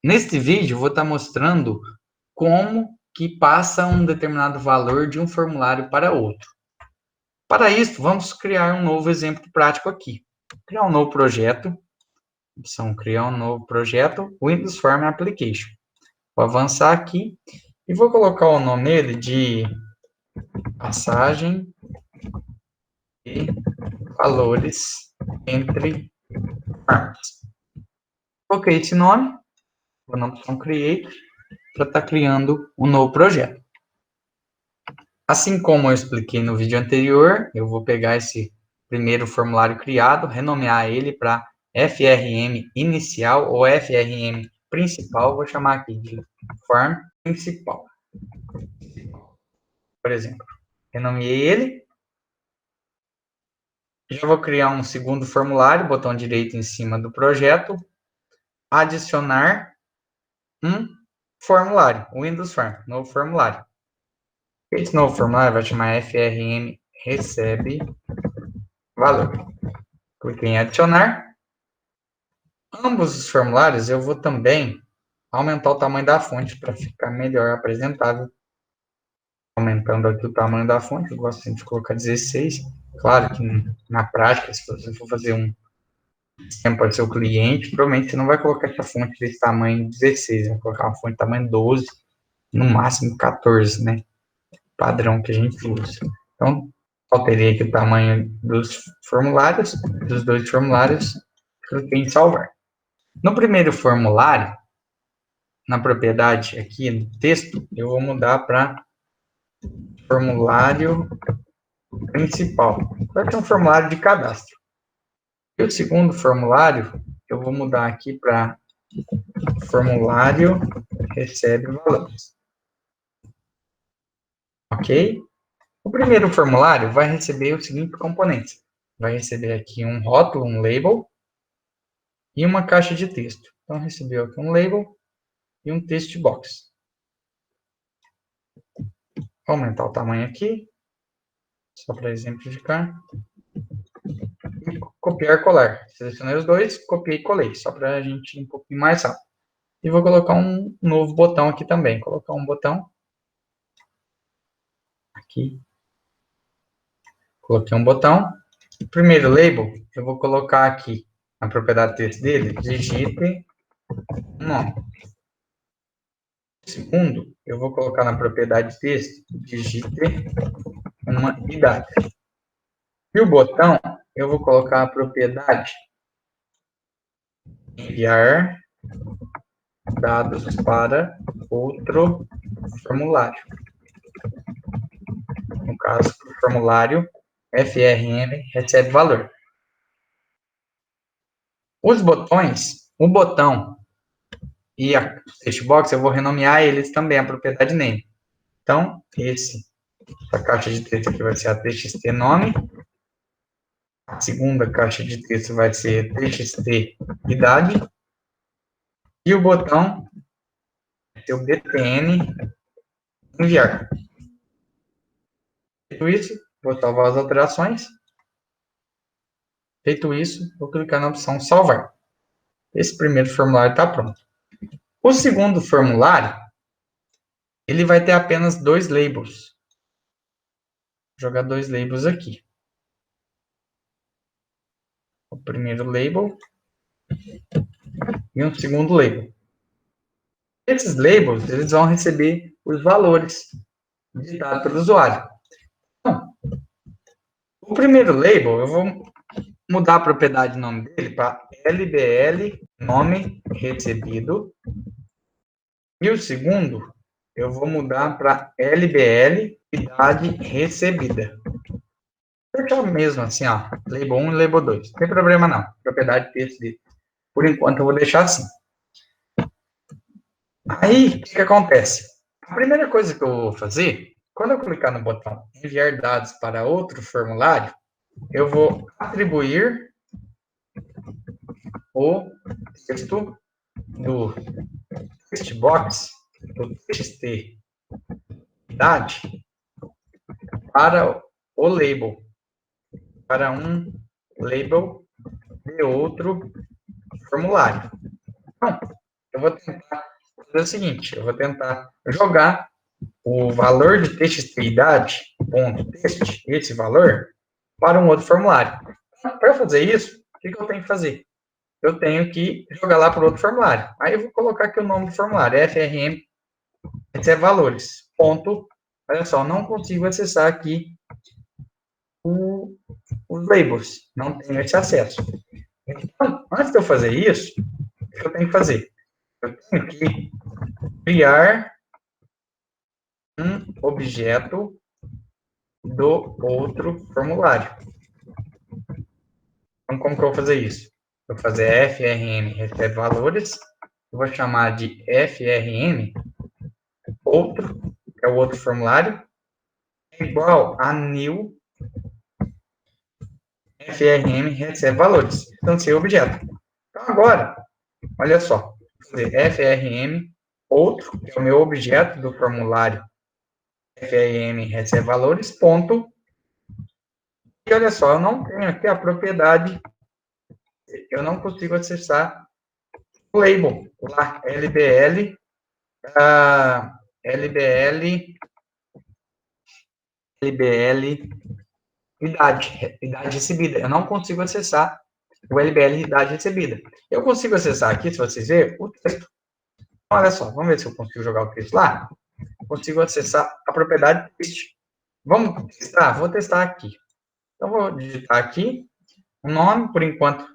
Neste vídeo, eu vou estar mostrando como que passa um determinado valor de um formulário para outro. Para isso, vamos criar um novo exemplo prático aqui. Criar um novo projeto. Opção criar um novo projeto, Windows Form Application. Vou avançar aqui e vou colocar o nome nele de passagem e valores entre formas. Coloquei esse nome, vou na opção Create, para estar criando um novo projeto. Assim como eu expliquei no vídeo anterior, eu vou pegar esse primeiro formulário criado, renomear ele para FRM inicial ou FRM principal, vou chamar aqui de form principal. Por exemplo, renomeei ele. Já vou criar um segundo formulário, botão direito em cima do projeto, adicionar um formulário, Windows Form, novo formulário. Esse novo formulário vai chamar FRM recebe valor. Cliquei em adicionar. Ambos os formulários eu vou também aumentar o tamanho da fonte para ficar melhor apresentável. Aumentando aqui o tamanho da fonte, eu gosto sempre de colocar 16. Claro que na prática, se você for fazer um sistema para o seu cliente, provavelmente você não vai colocar essa fonte desse tamanho 16, vai colocar uma fonte de tamanho 12, no máximo 14, né? Padrão que a gente usa. Então, alterei aqui o tamanho dos formulários, dos dois formulários, cliquei em salvar. No primeiro formulário, na propriedade aqui no texto, eu vou mudar para formulário principal. Vai ter um formulário de cadastro. E o segundo formulário, eu vou mudar aqui para formulário recebe valores. Ok? O primeiro formulário vai receber os seguintes componentes. Vai receber aqui um rótulo, um label, e uma caixa de texto. Então, recebeu aqui um label e um text box. Vou aumentar o tamanho aqui, só para exemplificar. E copiar e colar. Selecionei os dois, copiei e colei, só para a gente ir um pouquinho mais rápido. E vou colocar um novo botão aqui também. Colocar um botão. Aqui. Coloquei um botão. O primeiro label, eu vou colocar aqui na propriedade texto dele, digite um nome. O segundo, eu vou colocar na propriedade texto, digite uma idade. E o botão, eu vou colocar a propriedade enviar dados para outro formulário. No caso, o formulário FRM recebe valor. Os botões, o botão e a text box, eu vou renomear eles também, a propriedade name. Então, essa caixa de texto aqui vai ser a txt nome. A segunda caixa de texto vai ser txt idade. E o botão vai ser o btn enviar. Feito isso, vou salvar as alterações. Feito isso, vou clicar na opção salvar. Esse primeiro formulário está pronto. O segundo formulário, ele vai ter apenas dois labels. Vou jogar dois labels aqui. O primeiro label e um segundo label. Esses labels, eles vão receber os valores digitados pelo usuário. Então, o primeiro label, eu vou mudar a propriedade de nome dele para LBL, nome recebido. E o segundo, eu vou mudar para LBL, idade recebida. Fechar mesmo assim, ó, label 1 e label 2. Não tem problema não, propriedade de texto dele. Por enquanto eu vou deixar assim. Aí, o que acontece? A primeira coisa que eu vou fazer, quando eu clicar no botão enviar dados para outro formulário, eu vou atribuir o texto do text box, do txt idade, para o label, para um label de outro formulário. Então, eu vou tentar fazer o seguinte, eu vou tentar jogar o valor de txt-idade, ponto text, esse valor, para um outro formulário. Para fazer isso, o que eu tenho que fazer? Eu tenho que jogar lá para o outro formulário. Aí eu vou colocar aqui o nome do formulário, FRM, recebe valores, ponto, olha só, não consigo acessar aqui os labels, não tenho esse acesso. Então, antes de eu fazer isso, o que eu tenho que fazer? Eu tenho que criar um objeto do outro formulário. Então, como que eu vou fazer isso? Eu vou fazer frm recebe valores, eu vou chamar de frm outro, que é o outro formulário, igual a new frm recebe valores. Então, esse é o objeto. Então, agora, olha só, vou fazer frm outro, que é o meu objeto do formulário frm recebe valores, ponto. E olha só, eu não tenho aqui a propriedade, eu não consigo acessar o label lá, lbl, lbl, lbl, idade recebida. Eu não consigo acessar o lbl idade recebida. Eu consigo acessar aqui, se vocês verem, o texto. Olha só, vamos ver se eu consigo jogar o texto lá. Consigo acessar a propriedade text. Vamos testar? Vou testar aqui. Então, vou digitar aqui o nome, por enquanto.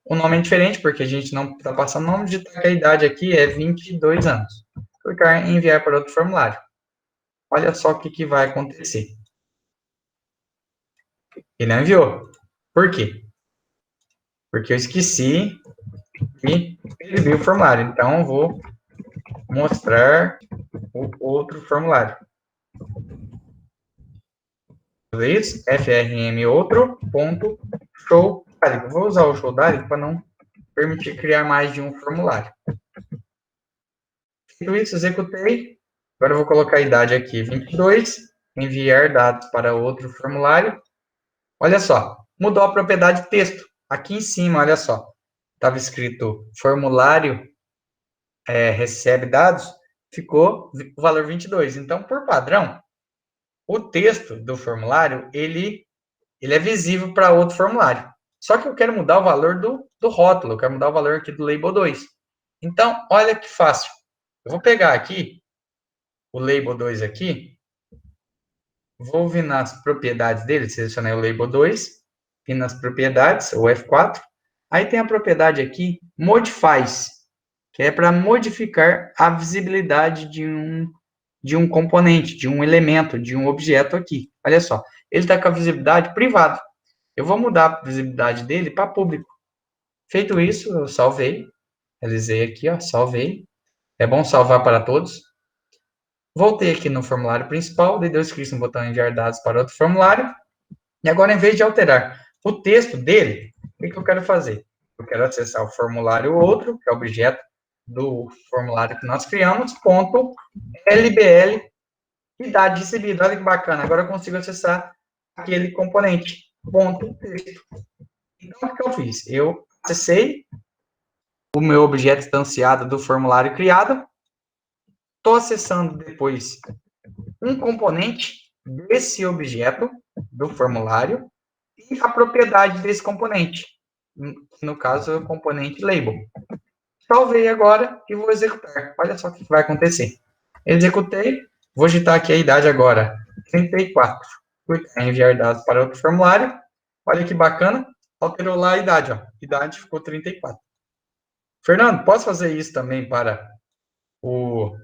O nome é diferente, porque a gente não está passando o nome, digitar que a idade aqui é 22 anos. Clicar em enviar para outro formulário. Olha só o que vai acontecer. Ele não enviou. Por quê? Porque eu esqueci de escrever o formulário. Então, eu vou mostrar o outro formulário. Fazer isso, frm outro, ponto, show diário. Vou usar o show diário para não permitir criar mais de um formulário. Feito isso, executei. Agora eu vou colocar a idade aqui, 22, enviar dados para outro formulário. Olha só, mudou a propriedade texto. Aqui em cima, olha só, estava escrito formulário recebe dados, ficou o valor 22. Então, por padrão, o texto do formulário, ele é visível para outro formulário. Só que eu quero mudar o valor do rótulo, eu quero mudar o valor aqui do label 2. Então, olha que fácil. Eu vou pegar aqui o label 2 aqui, vou vir nas propriedades dele, selecionei o label 2, e nas propriedades, o F4, aí tem a propriedade aqui, modifies, que é para modificar a visibilidade de um componente, de um elemento, de um objeto aqui. Olha só, ele está com a visibilidade privada. Eu vou mudar a visibilidade dele para público. Feito isso, eu salvei, realizei aqui, ó, salvei. É bom salvar para todos. Voltei aqui no formulário principal, dei dois cliques no botão enviar dados para outro formulário. E agora, em vez de alterar o texto dele, o que eu quero fazer? Eu quero acessar o formulário outro, que é o objeto do formulário que nós criamos, ponto LBL, idade recebida. Olha que bacana, agora eu consigo acessar aquele componente, ponto texto. Então, o que eu fiz? Eu acessei o meu objeto instanciado do formulário criado, estou acessando depois um componente desse objeto do formulário e a propriedade desse componente. No caso, é o componente label. Salvei agora e vou executar. Olha só o que vai acontecer. Executei, vou digitar aqui a idade agora, 34. Clicar em enviar dados para outro formulário. Olha que bacana, alterou lá a idade. Ó. Idade ficou 34. Fernando, posso fazer isso também para o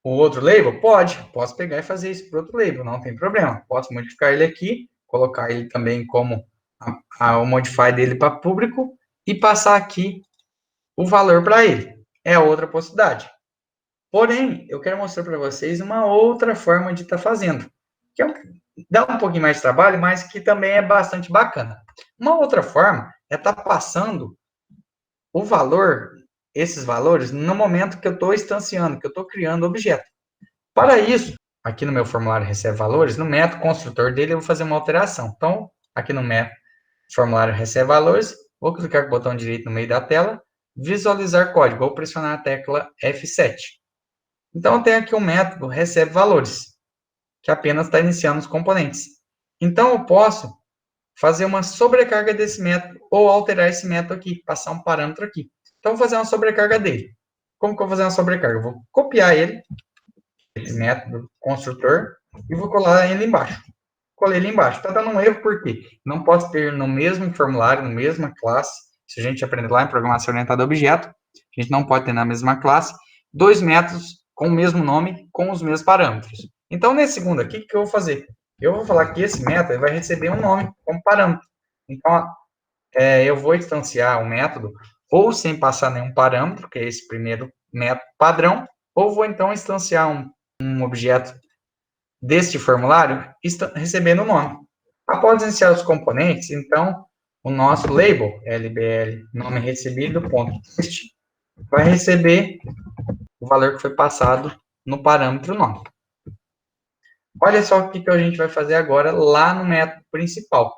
outro label? Pode, posso pegar e fazer isso para outro label, não tem problema. Posso modificar ele aqui, colocar ele também como o modify dele para público e passar aqui o valor para ele. É outra possibilidade. Porém, eu quero mostrar para vocês uma outra forma de estar fazendo, que dá um pouquinho mais de trabalho, mas que também é bastante bacana. Uma outra forma é estar passando o valor, esses valores, no momento que eu estou instanciando, que eu estou criando o objeto. Para isso, aqui no meu formulário recebe valores, no método construtor dele eu vou fazer uma alteração. Então, aqui no método formulário recebe valores, vou clicar com o botão direito no meio da tela, visualizar código, ou pressionar a tecla F7. Então, eu tenho aqui um método recebe valores, que apenas está iniciando os componentes. Então, eu posso fazer uma sobrecarga desse método, ou alterar esse método aqui, passar um parâmetro aqui. Então, vou fazer uma sobrecarga dele. Como que eu vou fazer uma sobrecarga? Eu vou copiar ele, esse método construtor, e vou colar ele embaixo. Colei ele embaixo. Está dando um erro por quê? Não posso ter no mesmo formulário, na mesma classe, se a gente aprender lá em programação orientada a objeto, a gente não pode ter na mesma classe, dois métodos com o mesmo nome, com os mesmos parâmetros. Então, nesse segundo aqui, o que eu vou fazer? Eu vou falar que esse método vai receber um nome como parâmetro. Então, eu vou instanciar o método ou sem passar nenhum parâmetro, que é esse primeiro método padrão, ou vou então instanciar um objeto deste formulário recebendo o nome. Após iniciar os componentes, então, o nosso label, LBL, nome recebido, ponto text, vai receber o valor que foi passado no parâmetro nome. Olha só o que a gente vai fazer agora lá no método principal.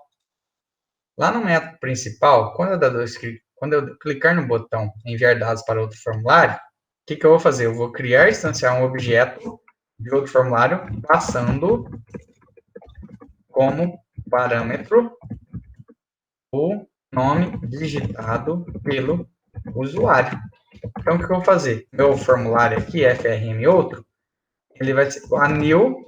Lá no método principal, quando eu clicar no botão enviar dados para outro formulário, o que eu vou fazer? Eu vou criar e instanciar um objeto de outro formulário, passando como parâmetro o nome digitado pelo usuário. Então, o que eu vou fazer? Meu formulário aqui, FRM outro, ele vai ser a new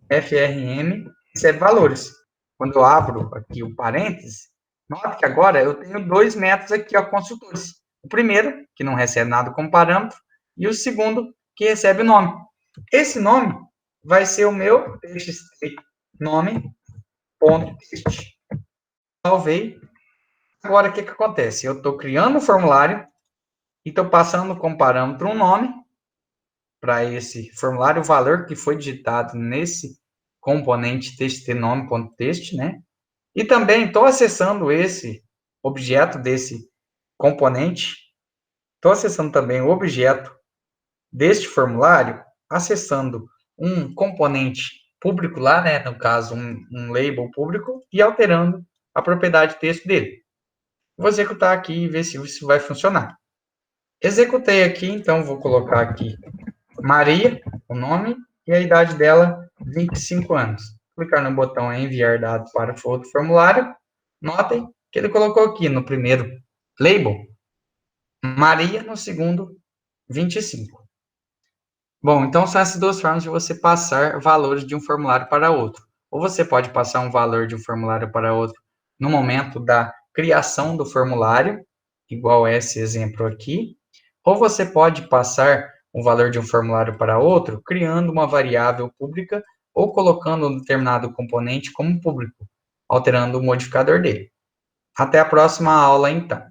FRM recebe valores. Quando eu abro aqui o parênteses, note que agora eu tenho dois métodos aqui, ó, construtores. O primeiro, que não recebe nada como parâmetro, e o segundo, que recebe o nome. Esse nome vai ser o meu txt nome.txt. Salvei. Agora, o que acontece? Eu estou criando um formulário e estou passando como parâmetro um nome para esse formulário, o valor que foi digitado nesse componente txt_nome.txt, né? E também estou acessando esse objeto desse componente, estou acessando também o objeto deste formulário, acessando um componente público lá, né? No caso, um label público, e alterando a propriedade texto dele. Vou executar aqui e ver se isso vai funcionar. Executei aqui, então vou colocar aqui Maria, o nome, e a idade dela, 25 anos. Clicar no botão enviar dados para outro formulário. Notem que ele colocou aqui no primeiro label, Maria, no segundo, 25. Bom, então são essas duas formas de você passar valores de um formulário para outro. Ou você pode passar um valor de um formulário para outro no momento da criação do formulário, igual esse exemplo aqui, ou você pode passar um valor de um formulário para outro criando uma variável pública ou colocando um determinado componente como público, alterando o modificador dele. Até a próxima aula, então.